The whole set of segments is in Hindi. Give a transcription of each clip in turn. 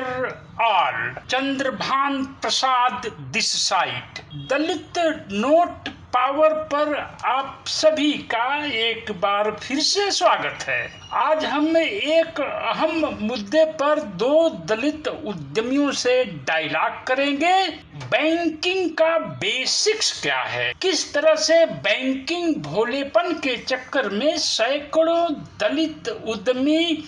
For all, Chandrabhan Prasad this side. Dalit note power पर आप सभी का एक बार फिर से स्वागत है। आज हम एक अहम मुद्दे पर दो दलित उद्यमियों से डायलॉग करेंगे। बैंकिंग का बेसिक्स क्या है, किस तरह से बैंकिंग भोलेपन के चक्कर में सैकड़ों दलित उद्यमी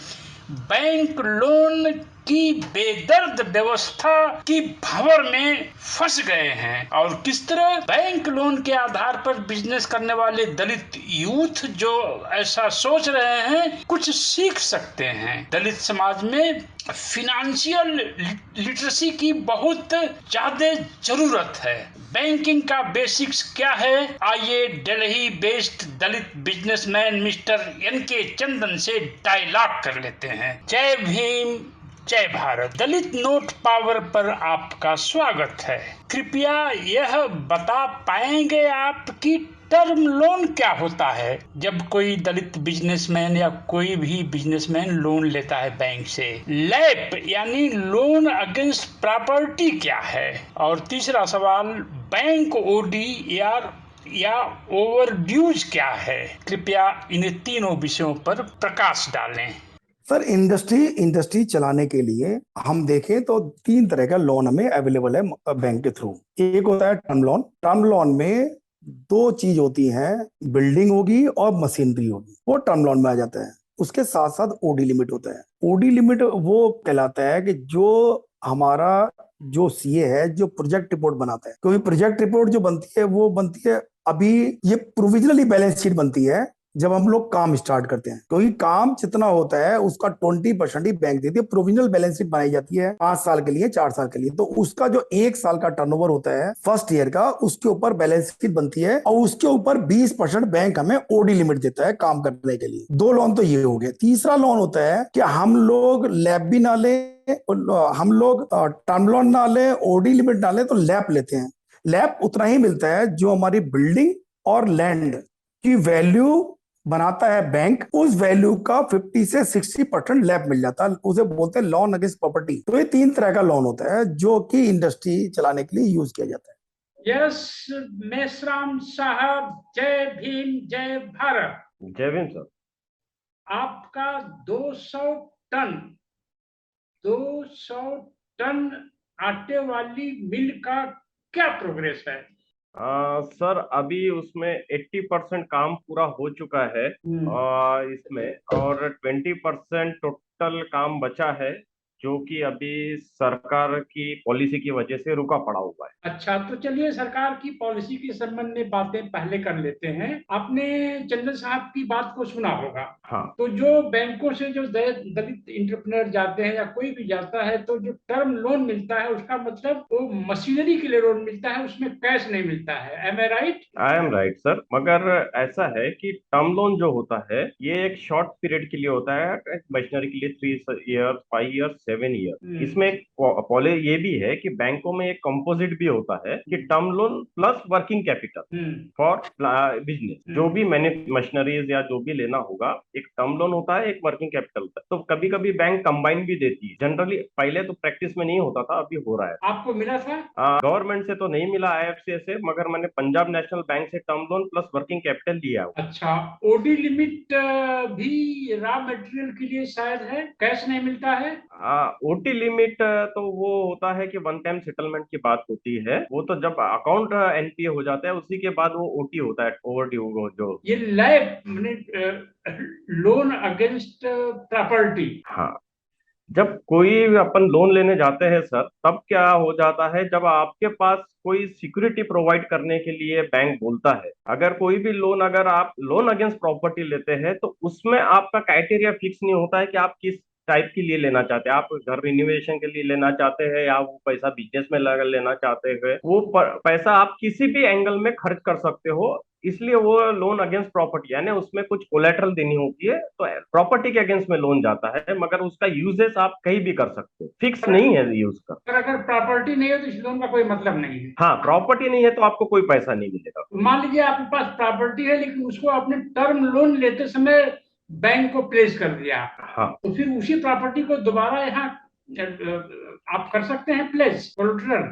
बैंक लोन की बेदर्द व्यवस्था की भंवर में फंस गए हैं, और किस तरह बैंक लोन के आधार पर बिजनेस करने वाले दलित यूथ जो ऐसा सोच रहे हैं कुछ सीख सकते हैं। दलित समाज में फिनेंशियल लिटरेसी की बहुत ज्यादा जरूरत है। बैंकिंग का बेसिक्स क्या है, आइए दिल्ली बेस्ड दलित बिजनेसमैन मिस्टर एन.के. चंदन से डायलॉग कर लेते हैं। जय भीम, जय भारत। दलित नोट पावर पर आपका स्वागत है। कृपया यह बता पाएंगे आप कि टर्म लोन क्या होता है? जब कोई दलित बिजनेसमैन या कोई भी बिजनेसमैन लोन लेता है बैंक से, लैप यानी लोन अगेंस्ट प्रॉपर्टी क्या है? और तीसरा सवाल, बैंक ओडी या ओवरड्यूज क्या है? कृपया इन तीनों विषयों पर प्रकाश डालें। सर, इंडस्ट्री चलाने के लिए हम देखें तो 3 तरह का लोन हमें अवेलेबल है बैंक के थ्रू। एक होता है टर्म लोन। टर्म लोन में 2 चीज होती हैं, बिल्डिंग होगी और मशीनरी होगी, वो टर्म लोन में आ जाता है। उसके साथ साथ ओडी लिमिट होता है। ओडी लिमिट वो कहलाता है कि जो हमारा जो सीए है जो प्रोजेक्ट रिपोर्ट बनाता है, क्योंकि प्रोजेक्ट रिपोर्ट जो बनती है वो बनती है, अभी ये प्रोविजनली बैलेंस शीट बनती है जब हम लोग काम स्टार्ट करते हैं, क्योंकि काम जितना होता है उसका 20% ही बैंक देती है। प्रोविजनल बैलेंस शीट बनाई जाती है 5 साल के लिए, 4 साल के लिए, तो उसका जो 1 साल का टर्नओवर होता है फर्स्ट ईयर का, उसके ऊपर बैलेंस शीट बनती है और उसके ऊपर 20% बैंक हमें ओडी लिमिट देता है काम करने के लिए। 2 लोन तो ये हो गए। तीसरा लोन होता है कि हम लोग लैब भी ना ले, हम लोग टर्म लोन ना ले, ओडी लिमिट ना ले, तो लैप लेते हैं। लैप उतना ही मिलता है जो हमारी बिल्डिंग और लैंड की वैल्यू बनाता है बैंक, उस वैल्यू का 50 से 60% लैप मिल जाता है, उसे बोलते हैं लोन अगेंस्ट प्रॉपर्टी। तो ये 3 तरह का लोन होता है जो कि इंडस्ट्री चलाने के लिए यूज किया जाता है। यस मेश्राम साहब, जय भीम, जय भारत। जय भीम सर। आपका 200 टन आटे वाली मिल का क्या प्रोग्रेस है? सर अभी उसमें 80% काम पूरा हो चुका है इसमें, और 20% टोटल काम बचा है जो कि अभी सरकार की पॉलिसी की वजह से रुका पड़ा हुआ है। अच्छा, तो चलिए सरकार की पॉलिसी के संबंध में बातें पहले कर लेते हैं। आपने चंदन साहब की बात को सुना होगा। हाँ। तो जो बैंकों से जो दलित इंटरप्रेन्योर जाते हैं या कोई भी जाता है, तो जो टर्म लोन मिलता है उसका मतलब वो मशीनरी के लिए लोन मिलता है, उसमें कैश नहीं मिलता है। Am I right? I am right sir, मगर ऐसा है कि टर्म लोन जो होता है ये एक शॉर्ट पीरियड के लिए होता है, मशीनरी के लिए 3 ईयर, 5 ईयर, 7 ईयर। इसमें एक ये भी है कि बैंकों में एक कंपोजिट भी होता है कि term loan plus working capital for business. जो भी मशीनरीज या जो भी लेना होगा, एक टर्म लोन होता है, एक वर्किंग कैपिटल होता है। तो कभी कभी बैंक कंबाइन भी देती है। जनरली पहले तो प्रैक्टिस में नहीं होता था, अभी हो रहा है। आपको मिला था? गवर्नमेंट से तो नहीं मिला, आईएफसी से, मगर मैंने पंजाब नेशनल बैंक से term loan plus working capital लिया। अच्छा, ओडी लिमिट भी रॉ मटेरियल के लिए शायद है, कैश नहीं मिलता है। ओटी लिमिट तो वो होता है कि वन टाइम सेटलमेंट की बात होती है, वो तो जब अकाउंट एनपीए हो जाता है उसी के बाद वो ओटी होता है, ओवरड्यू जो। ये लैब लोन अगेंस्ट प्रॉपर्टी। हाँ, जब कोई अपन लोन लेने जाते हैं सर, तब क्या हो जाता है, जब आपके पास कोई सिक्योरिटी प्रोवाइड करने के लिए बैंक बोलता है, अगर कोई भी लोन, अगर आप लोन अगेंस्ट प्रॉपर्टी लेते हैं तो उसमें आपका क्राइटेरिया फिक्स नहीं होता है कि आप किस टाइप के लिए लेना चाहते हैं। आप घर रिनोवेशन के लिए लेना चाहते हैं या वो पैसा बिजनेस में लगा लेना चाहते हैं, वो पैसा आप किसी भी एंगल में खर्च कर सकते हो। इसलिए वो लोन अगेंस्ट प्रॉपर्टी, यानी उसमें कुछ कोलेटरल देनी होती है, तो प्रॉपर्टी के अगेंस्ट में लोन जाता है, मगर उसका यूजेस आप कहीं भी कर सकते हो, फिक्स नहीं है यूज का। पर अगर प्रॉपर्टी नहीं है तो इस लोन का कोई मतलब नहीं है। हाँ, प्रॉपर्टी नहीं है तो आपको कोई पैसा नहीं मिलेगा। मान लीजिए आपके पास प्रॉपर्टी है लेकिन उसको आपने टर्म लोन लेते समय बैंक को प्लेस कर दिया, हाँ, तो फिर उसी प्रॉपर्टी को दोबारा यहाँ आप कर सकते हैं प्लेस कोलेटरल?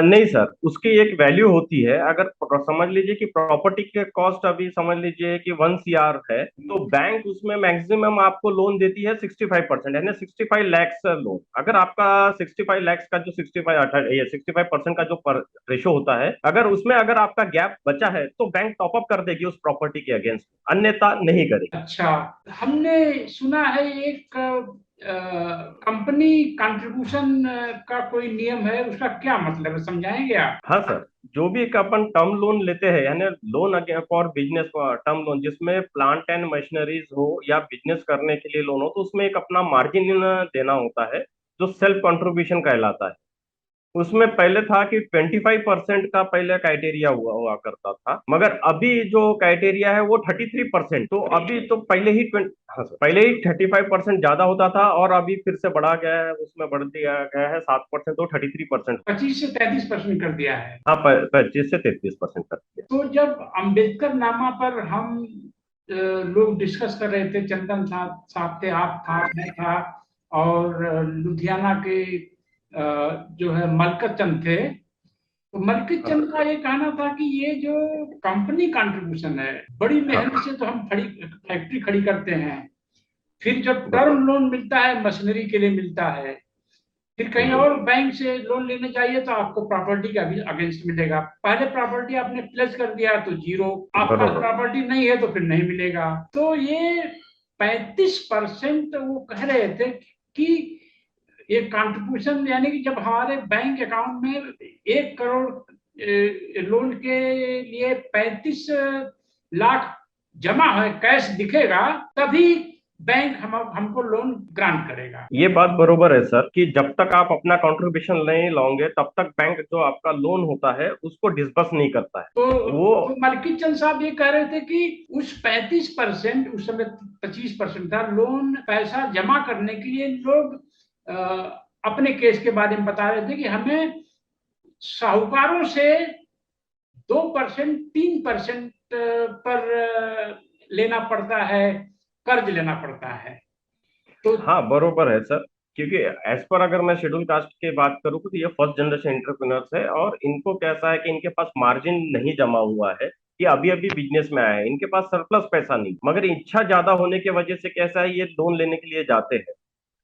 नहीं सर, उसकी एक वैल्यू होती है। अगर समझ लीजिए कि प्रॉपर्टी के कॉस्ट अभी समझ लीजिए कि 1 CR है, तो बैंक उसमें मैक्सिमम आपको लोन देती है 65%, यानी 65 लैक्स लोन। अगर आपका 65 लैक्स का जो 65% का जो रेशो होता है, अगर उसमें अगर आपका गैप बचा है तो बैंक टॉपअप कर देगी उस प्रॉपर्टी के अगेंस्ट, अन्यथा नहीं करेगी। अच्छा, हमने सुना है एक कंपनी कंट्रीब्यूशन का कोई नियम है, उसका क्या मतलब है, समझाएंगे आप? हाँ सर, जो भी एक अपन टर्म लोन लेते हैं, यानी loan for business, term loan जिसमें प्लांट एंड मशीनरीज हो या बिजनेस करने के लिए लोन हो, तो उसमें एक अपना मार्जिन देना होता है जो सेल्फ कंट्रीब्यूशन कहलाता है। उसमें पहले था कि 25% का पहले क्राइटेरिया हुआ हुआ करता था, मगर अभी जो क्राइटेरिया है वो 33%। तो अभी तो पहले ही 20, हाँ सर, पहले ही 35% ज्यादा होता था और अभी फिर से बढ़ा गया है, उसमें बढ़ दिया गया है 7%, तो 33%। 25 से 33% कर दिया है। हाँ, 25 से 33% कर दिया। तो जब अम्बेडकर नामा पर हम लोग डिस्कस कर रहे थे, चंदन साहब साहब थे, आप था, मैं था, और लुधियाना के जो है मलकत चंद थे। तो मलकत हाँ चंद सर। का ये कहना था कि ये जो कंपनी कंट्रीब्यूशन है, बड़ी मेहनत से तो हम फैक्ट्री खड़ी करते हैं, फिर जब बरोबर। टर्म लोन मिलता है मशीनरी के लिए मिलता है, फिर कहीं हम्म। और बैंक से लोन लेने चाहिए तो आपको प्रॉपर्टी का भी अगेंस्ट मिलेगा। पहले प्रॉपर्टी आपने प्लेस कर दिया तो जीरो, आपका बरोबर। प्रॉपर्टी नहीं है तो फिर नहीं मिलेगा। तो ये 35% वो कह रहे थे कि ये कंट्रीब्यूशन, यानी कि जब हमारे बैंक अकाउंट में 1 करोड़ लोन के लिए 35 लाख जमा है, कैश दिखेगा, तभी बैंक हमको लोन ग्रांट करेगा। ये बात बरोबर है सर कि जब तक आप अपना कंट्रीब्यूशन नहीं लाओगे तब तक बैंक जो आपका लोन होता है उसको डिसबर्स नहीं करता है। तो वो मलकी चंद साहब ये कह रहे थे कि उस 35%, उस समय 25% था लोन, पैसा जमा करने के लिए लोग अपने केस के बारे में बता रहे थे कि हमें साहूकारों से 2%, 3% पर लेना पड़ता है, कर्ज लेना पड़ता है। तो हाँ, बरोबर है सर, क्योंकि एज पर अगर मैं शेड्यूल कास्ट की बात करूँ तो ये फर्स्ट जनरेशन एंटरप्रेन्योर्स है और इनको कैसा है कि इनके पास मार्जिन नहीं जमा हुआ है, ये अभी अभी बिजनेस में आए हैं, इनके पास सरप्लस पैसा नहीं, मगर इच्छा ज्यादा होने की वजह से कैसा है, ये लोन लेने के लिए जाते हैं।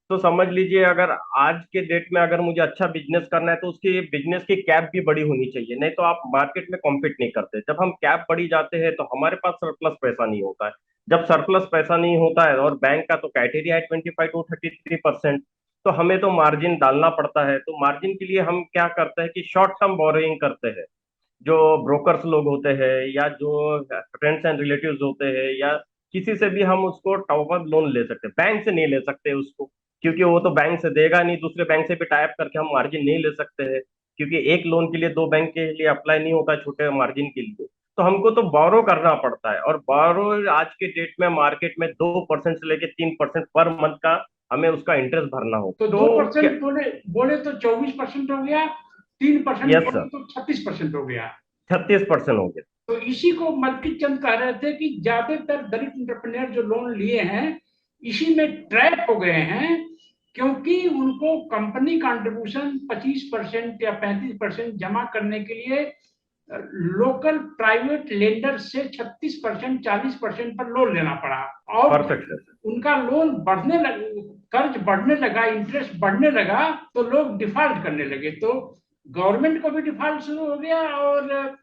तो समझ लीजिए अगर आज के डेट में अगर मुझे अच्छा बिजनेस करना है तो उसकी बिजनेस की कैप भी बड़ी होनी चाहिए, नहीं तो आप मार्केट में कॉम्पीट नहीं करते। जब हम कैप बढ़ी जाते हैं तो हमारे पास सरप्लस पैसा नहीं होता है। जब सरप्लस पैसा नहीं होता है और बैंक का तो क्राइटेरिया है 25 to 33%, तो हमें तो मार्जिन डालना पड़ता है। तो मार्जिन के लिए हम क्या करते हैं कि शॉर्ट टर्म बोरोइंग करते हैं। जो ब्रोकर्स लोग होते हैं या जो फ्रेंड्स एंड रिलेटिव्स होते हैं या किसी से भी हम उसको टॉप अप लोन ले सकते हैं, बैंक से नहीं ले सकते उसको, क्योंकि वो तो बैंक से देगा नहीं, दूसरे बैंक से भी टाइप करके हम मार्जिन नहीं ले सकते हैं, क्योंकि एक लोन के लिए दो बैंक के लिए अप्लाई नहीं होता छोटे मार्जिन के लिए। तो हमको तो बोरो करना पड़ता है, और बोरो आज के डेट में मार्केट में 2% से लेके 3% पर मंथ का हमें उसका इंटरेस्ट भरना हो। तो दो तो क्या? परसेंट बोले बोले तो 24% हो गया, 3% यस बोले सर, तो 36% हो गया। 36% हो गया। तो इसी को मलकित चंद कह रहे थे कि ज्यादातर दलित इंटरप्रेन्योर जो लोन लिए हैं, इसी में ट्रैप हो गए हैं, क्योंकि उनको कंपनी कंट्रीब्यूशन 25% या 35% जमा करने के लिए लोकल प्राइवेट लेंडर से 36%, 40% पर लोन लेना पड़ा। और परफेक्ट है। उनका लोन बढ़ने लग, कर्ज बढ़ने लगा, इंटरेस्ट बढ़ने लगा, तो लोग डिफॉल्ट करने लगे। तो गवर्नमेंट को भी डिफॉल्ट शुरू हो गया और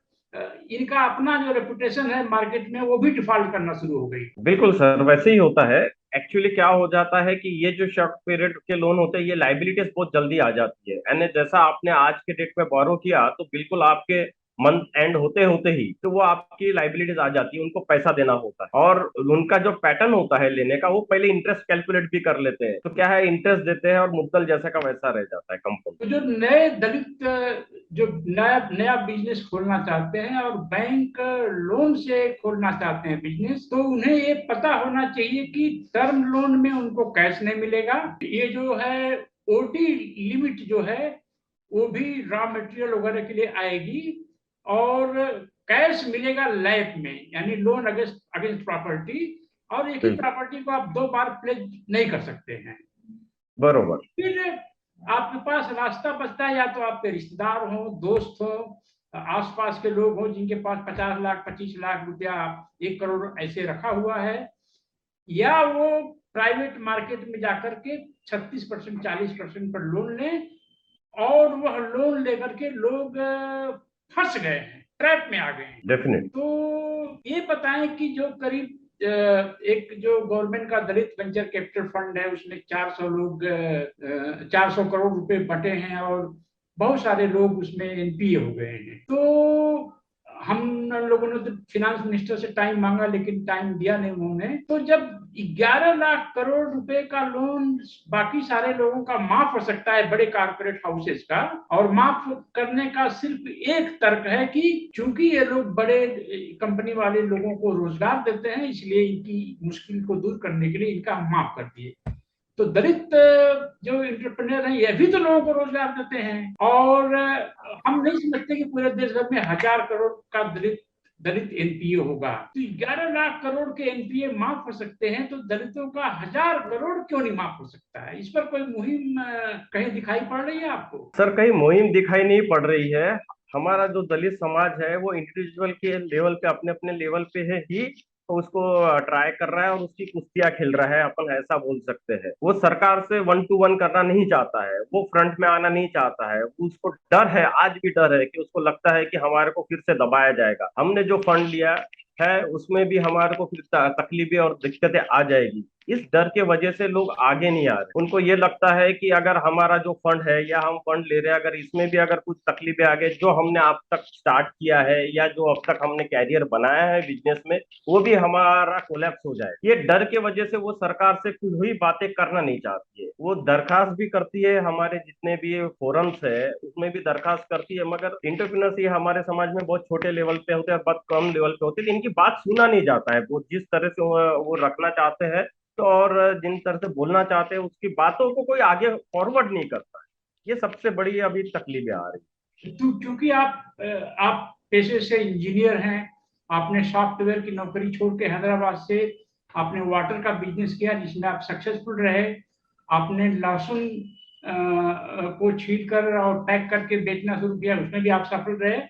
इनका अपना जो रेपुटेशन है मार्केट में वो भी डिफॉल्ट करना शुरू हो गई। बिल्कुल सर, वैसे ही होता है। एक्चुअली क्या हो जाता है कि ये जो शॉर्ट पीरियड के लोन होते हैं ये लाइबिलिटीज बहुत जल्दी आ जाती है, यानी जैसा आपने आज के डेट में बोरो किया तो बिल्कुल आपके मंथ एंड होते होते ही तो वो आपकी लाइबिलिटीज आ जाती है, उनको पैसा देना होता है। और उनका जो पैटर्न होता है लेने का, वो पहले इंटरेस्ट कैलकुलेट भी कर लेते हैं, तो क्या है, इंटरेस्ट देते हैं और मुद्दल जैसा का वैसा रह जाता है कंपनी। तो जो नए दलित जो नया नया बिजनेस खोलना चाहते हैं और बैंक लोन से खोलना चाहते हैं बिजनेस, तो उन्हें ये पता होना चाहिए कि टर्म लोन में उनको कैश नहीं मिलेगा। ये जो है ओडी लिमिट जो है वो भी रॉ मटेरियल वगैरह के लिए आएगी, और कैश मिलेगा लैब में, यानी लोन अगेंस्ट अगेंस्ट प्रॉपर्टी। और एक ही बिल्कुल। प्रॉपर्टी को आप 2 बार प्लेज नहीं कर सकते हैं। बरोबर। फिर आपके पास रास्ता बचता है, या तो आपके रिश्तेदार हो, दोस्त हो, आसपास के लोग हो जिनके पास 50 लाख 25 लाख रुपया, 1 करोड़ ऐसे रखा हुआ है, या वो प्राइवेट मार्केट में जाकर के 36% 40% पर लोन लें, और वह लोन लेकर के लोग फंस गए हैं, ट्रैप में आ गए हैं। डेफिनेट। तो ये बताएं कि जो करीब एक जो गवर्नमेंट का दलित वेंचर कैपिटल फंड है, उसमें 400 करोड़ रुपए बटे हैं, और बहुत सारे लोग उसमें एनपीए हो गए हैं। तो हम लोगों ने तो फिनांस मिनिस्टर से टाइम मांगा, लेकिन टाइम दिया नहीं उन्होंने। तो जब 11 लाख करोड़ रुपए का लोन बाकी सारे लोगों का माफ हो सकता है, बड़े कारपोरेट हाउसेस का, और माफ करने का सिर्फ एक तर्क है कि चूंकि ये लोग बड़े कंपनी वाले लोगों को रोजगार देते हैं, इसलिए इनकी मुश्किल को दूर करने के लिए इनका हम माफ कर दिए। तो दलित जो इंटरप्रेन्योर हैं, ये भी तो लोगों को रोजगार देते हैं, और हम नहीं समझते कि पूरे देश भर में 1000 करोड़ का दलित दलित एनपीए होगा। तो 11 लाख करोड़ के एनपीए माफ हो सकते हैं, तो दलितों का 1000 करोड़ क्यों नहीं माफ हो सकता है? इस पर कोई मुहिम कहीं दिखाई पड़ रही है आपको? सर कहीं मुहिम दिखाई नहीं पड़ रही है। हमारा जो दलित समाज है वो इंडिविजुअल के लेवल पे, अपने अपने लेवल पे है ही उसको ट्राई कर रहा है और उसकी कुश्तियां खेल रहा है, अपन ऐसा बोल सकते हैं। वो सरकार से 1 to 1 करना नहीं चाहता है, वो फ्रंट में आना नहीं चाहता है। उसको डर है, आज भी डर है कि उसको लगता है कि हमारे को फिर से दबाया जाएगा। हमने जो फंड लिया है उसमें भी हमारे को फिर तकलीफें और दिक्कतें आ जाएगी। इस डर के वजह से लोग आगे नहीं आ रहे। उनको ये लगता है कि अगर हमारा जो फंड है या हम फंड ले रहे हैं, अगर इसमें भी अगर कुछ तकलीफें आ गई, जो हमने अब तक स्टार्ट किया है या जो अब तक हमने कैरियर बनाया है बिजनेस में, वो भी हमारा कोलैप्स हो जाए। ये डर के वजह से वो सरकार से कुछ हुई बातें करना नहीं चाहती है। वो दरखास्त भी करती है, हमारे जितने भी फोरम्स है उसमें भी दरखास्त करती है, मगर इंटरप्रेन्योर्स ये हमारे समाज में बहुत छोटे लेवल पे होते हैं, बहुत कम लेवल पे होते हैं। इनकी बात सुना नहीं जाता है। वो जिस तरह से वो रखना चाहते हैं तो और जिन तरह से बोलना चाहते हैं उसकी बातों को कोई आगे फॉरवर्ड नहीं करता है। ये सबसे बड़ी अभी तकलीफें आ रही तो क्योंकि आप पेशे से इंजीनियर हैं, आपने सॉफ्टवेयर की नौकरी छोड़ के हैदराबाद से आपने वाटर का बिजनेस किया जिसमें आप सक्सेसफुल रहे। आपने लहसुन को छील कर और पैक करके बेचना शुरू किया, उसमें भी आप सफल रहे।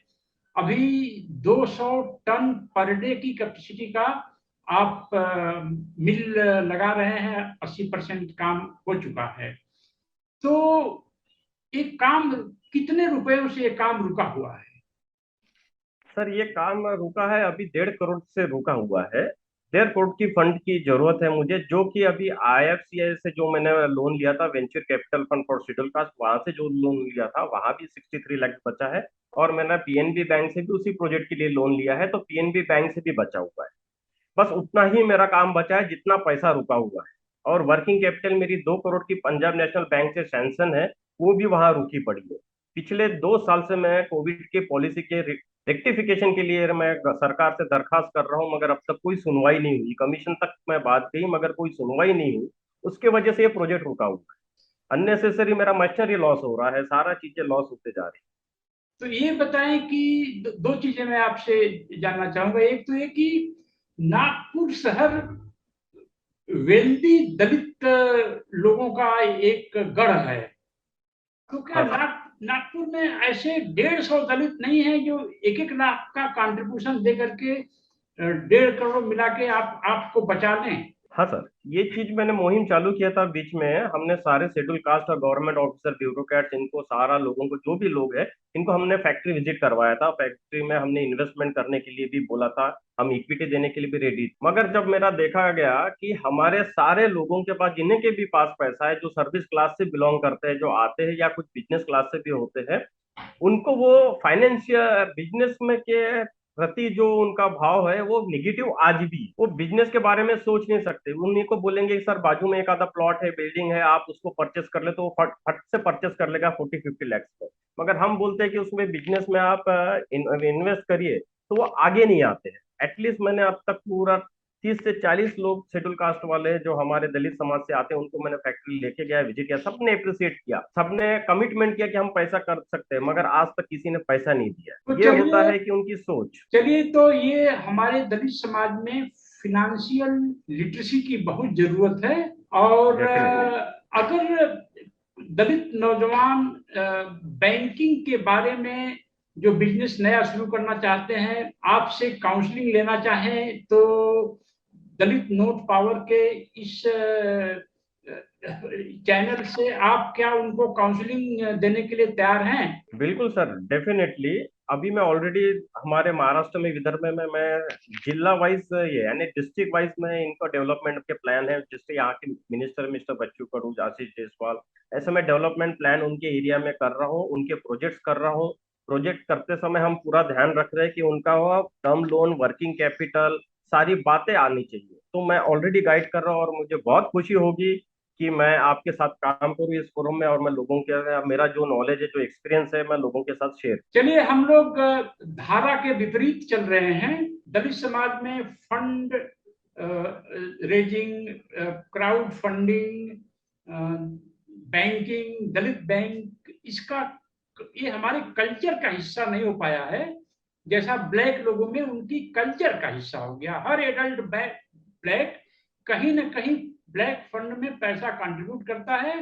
अभी 200 टन पर डे की कैपेसिटी का आप मिल लगा रहे हैं, 80% काम हो चुका है। तो एक काम, कितने रुपयों से ये काम रुका हुआ है? सर। ये काम रुका है अभी 1.5 करोड़ से रुका हुआ है। 1.5 करोड़ की फंड की जरूरत है मुझे, जो कि अभी आईएफसीआई से जो मैंने लोन लिया था, venture capital fund for schedule caste, वहां से जो लोन लिया था वहां भी 63 लाख बचा है। और मैंने पीएनबी बैंक से भी उसी प्रोजेक्ट के लिए लोन लिया है, तो पीएनबी बैंक से भी बचा हुआ है। बस उतना ही मेरा काम बचा है जितना पैसा रुका हुआ है। और वर्किंग कैपिटल मेरी 2 करोड़ की पंजाब नेशनल बैंक से सैंक्शन है, वो भी वहां रुकी पड़ी है। पिछले 2 साल से मैं कोविड के पॉलिसी के रेक्टिफिकेशन के लिए मैं सरकार से दरखास्त कर रहा हूँ, मगर अब तक कोई सुनवाई नहीं हुई। कमीशन तक मैं बात गई मगर कोई सुनवाई नहीं हुई। उसके वजह से ये प्रोजेक्ट रुका हुआ है। अननेसेसरी मेरा मशीनरी लॉस हो रहा है, सारा चीजें लॉस होते जा रही तो ये बताएं कि दो चीजें मैं आपसे जानना चाहूंगा। एक तो ये कि नागपुर शहर वेल्दी दलित लोगों का एक गढ़ है। तो है। क्या हाँ सर। नागपुर में ऐसे 150 दलित नहीं है जो 1-1 लाख का कंट्रीब्यूशन दे करके 1.5 करोड़ मिला के आपको बचा लें? हाँ सर, ये चीज मैंने मुहिम चालू किया था बीच में। हमने सारे शेड्यूल कास्ट और गवर्नमेंट ऑफिसर, ब्यूरोक्रेट्स, इनको सारा लोगों को, जो भी लोग हैं, इनको हमने फैक्ट्री विजिट करवाया था। फैक्ट्री में हमने इन्वेस्टमेंट करने के लिए भी बोला था, हम इक्विटी देने के लिए भी रेडी। मगर जब मेरा देखा गया कि हमारे सारे लोगों के पास, जिन्हें के भी पास पैसा है, जो सर्विस क्लास से बिलोंग करते हैं, जो आते हैं, या कुछ बिजनेस क्लास से भी होते हैं, उनको वो फाइनेंशियल बिजनेस में के प्रति जो उनका भाव है वो निगेटिव आज भी। वो बिजनेस के बारे में सोच नहीं सकते। उन्हीं को बोलेंगे सर बाजू में एक आधा प्लॉट है, बिल्डिंग है, आप उसको परचेस कर ले, तो वो फट फट से परचेस कर लेगा 40-50 लाख पर। मगर हम बोलते हैं कि उसमें बिजनेस में आप इन्वेस्ट करिए, तो वो आगे नहीं आते हैं। एटलीस्ट मैंने अब तक पूरा 30 से 40 लोग शेड्यूल कास्ट वाले जो हमारे दलित समाज से आते हैं, उनको मैंने फैक्ट्री लेके गया, विजिट किया, सबने अप्रिशिएट किया, सबने कमिटमेंट किया कि हम पैसा कर सकते हैं, मगर आज तक किसी ने पैसा नहीं दिया। तो ये होता है कि उनकी सोच। चलिए, तो ये हमारे दलित समाज में फिनेंशियल लिटरेसी की बहुत जरूरत है। और डेफिनेटली। अगर दलित नौजवान बैंकिंग के बारे में जो बिजनेस नया शुरू करना चाहते हैं, आपसे काउंसलिंग लेना चाहें तो दलित नोट पावर के इस चैनल से आप क्या उनको काउंसलिंग देने के लिए तैयार हैं? बिल्कुल सर, डेफिनेटली। अभी मैं ऑलरेडी हमारे महाराष्ट्र में, विदर्भ में मैं जिला वाइज ये यानी डिस्ट्रिक्ट वाइज में इनको डेवलपमेंट के प्लान है, जिससे यहाँ के मिनिस्टर मिस्टर बच्चू कडू, आशीष जायसवाल, ऐसे मैं डेवलपमेंट प्लान उनके एरिया में कर रहा हूँ, उनके प्रोजेक्ट्स कर रहा हूँ। प्रोजेक्ट करते समय हम पूरा ध्यान रख रहे हैं कि उनका टर्म लोन, वर्किंग कैपिटल, सारी बातें आनी चाहिए। तो मैं ऑलरेडी गाइड कर रहा हूँ और मुझे बहुत खुशी होगी कि मैं आपके साथ काम करूँ इस फोरम में, और मैं लोगों के, मेरा जो नॉलेज है, जो एक्सपीरियंस है, मैं लोगों के साथ शेयर। चलिए, हम लोग धारा के विपरीत चल रहे हैं। दलित समाज में fund raising, crowd funding, banking, Dalit bank, इसका ये हमारे कल्चर का हिस्सा नहीं हो पाया है, जैसा ब्लैक लोगों में उनकी कल्चर का हिस्सा हो गया। हर एडल्ट ब्लैक कहीं ना कहीं ब्लैक फंड में पैसा कंट्रीब्यूट करता है।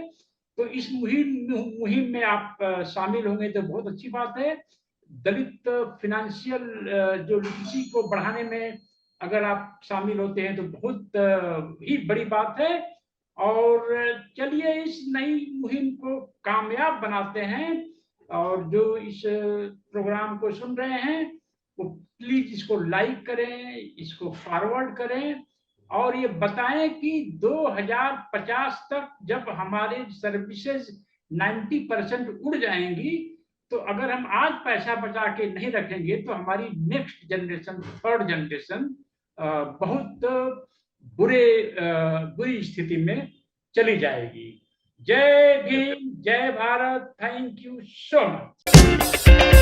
तो इस मुहिम में आप शामिल होंगे तो बहुत अच्छी बात है। दलित फिनेंशियल जो लिटरेसी को बढ़ाने में अगर आप शामिल होते हैं तो बहुत ही बड़ी बात है। और चलिए, इस नई मुहिम को कामयाब बनाते हैं। और जो इस प्रोग्राम को सुन रहे हैं वो प्लीज इसको लाइक करें, इसको फॉरवर्ड करें, और ये बताएं कि 2050 तक जब हमारे सर्विसेज 90% उड़ जाएंगी, तो अगर हम आज पैसा बचा के नहीं रखेंगे तो हमारी नेक्स्ट जनरेशन, थर्ड जनरेशन बहुत बुरी स्थिति में चली जाएगी। जय भीम, जय Bharat, thank you so much.